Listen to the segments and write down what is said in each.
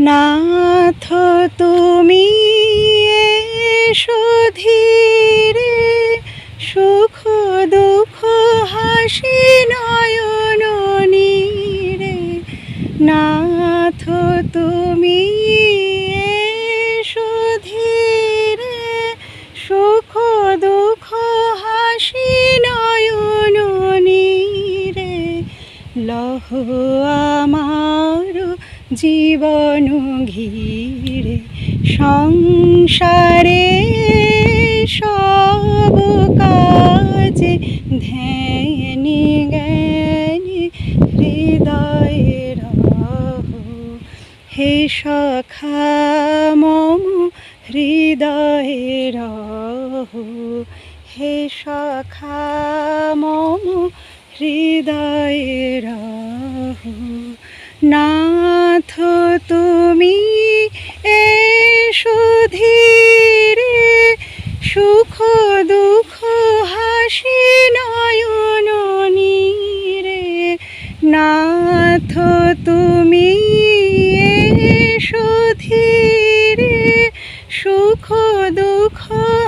নাথ তুমি এসো ধীরে, সুখ দুঃখ হাসি নয়ন নীরে। নাথ তুমি এসো ধীরে, সুখ দুঃখ হাসি নয়ন নীরে। লহ আমার জীবন ঘিরে, সংসারে সব কাজে ধ্যানি জ্ঞানী হৃদয়ে রহো। হে সখা মম হৃদয়ে রহো, হে সখা মম হৃদয়ে রহো। নাথ তুমি এসো ধীরে, সুখ দুঃখ হাসি নয়ন নীরে। নাথ তুমি এসো ধীরে, সুখ দুঃখ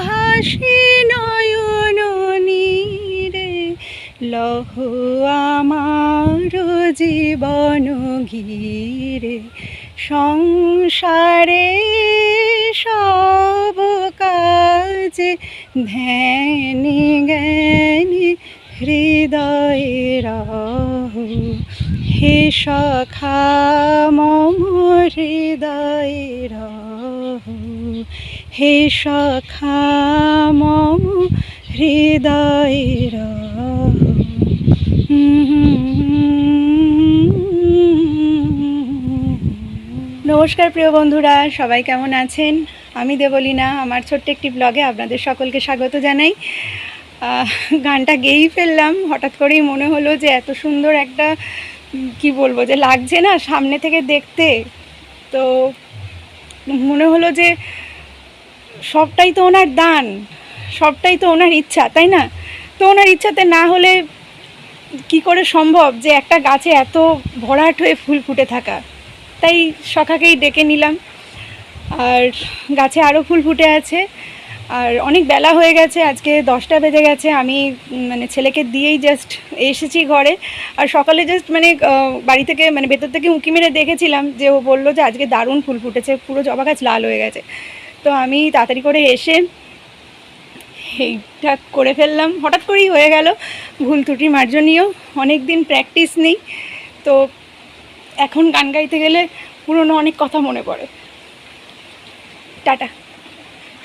হাসি নয়ন নীরে। লহ আমার জীবন ঘিরে, সংসারে সব কাজে ধ্যানি জ্ঞানী হৃদয়ে রহো। হে সখা মম হৃদয়ে রহো, হে সখা মম হৃদয়ে রহো। নমস্কার প্রিয় বন্ধুরা, সবাই কেমন আছেন? আমি দেবলীনা, আমার ছোট্ট একটি ব্লগে আপনাদের সকলকে স্বাগত জানাই। গানটা গেয়েই ফেললাম, হঠাৎ করেই মনে হলো যে এত সুন্দর একটা কি বলবো যে লাগছে না সামনে থেকে দেখতে, তো মনে হলো যে সবটাই তো ওনার দান, সবটাই তো ওনার ইচ্ছা, তাই না? তো ওনার ইচ্ছাতে না হলে কি করে সম্ভব যে একটা গাছে এত ভরাট হয়ে ফুল ফুটে থাকা। তাই সখাকেই ডেকে নিলাম, আর গাছে আরও ফুল ফুটে আছে। আর অনেক বেলা হয়ে গেছে, আজকে 10টা বেজে গেছে। আমি ছেলেকে দিয়েই জাস্ট এসেছি ঘরে। আর সকালে জাস্ট বাড়ি থেকে ভেতর থেকে উঁকি মেরে দেখেছিলাম যে ও বললো যে আজকে দারুণ ফুল ফুটেছে, পুরো জবা গাছ লাল হয়ে গেছে। তো আমি তাড়াতাড়ি করে এসে এইটা করে ফেললাম, হঠাৎ করেই হয়ে গেল, ভুল ত্রুটি মার্জনীয়, অনেক দিন প্র্যাকটিস নেই। তো এখন গান গাইতে গেলে পুরনো অনেক কথা মনে পড়ে। টাটা,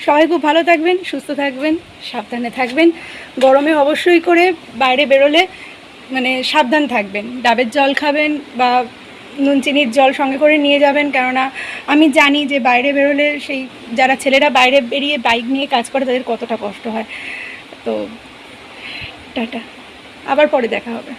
সবাই খুব ভালো থাকবেন, সুস্থ থাকবেন, সাবধানে থাকবেন। গরমে অবশ্যই করে বাইরে বেরোলে সাবধান থাকবেন, ডাবের জল খাবেন বা নুন চিনির জল সঙ্গে করে নিয়ে যাবেন। কেননা আমি জানি যে বাইরে বেরোলে সেই যারা ছেলেরা বাইরে বেরিয়ে বাইক নিয়ে কাজ করে তাদের কতটা কষ্ট হয়। তো টাটা, আবার পরে দেখা হবে।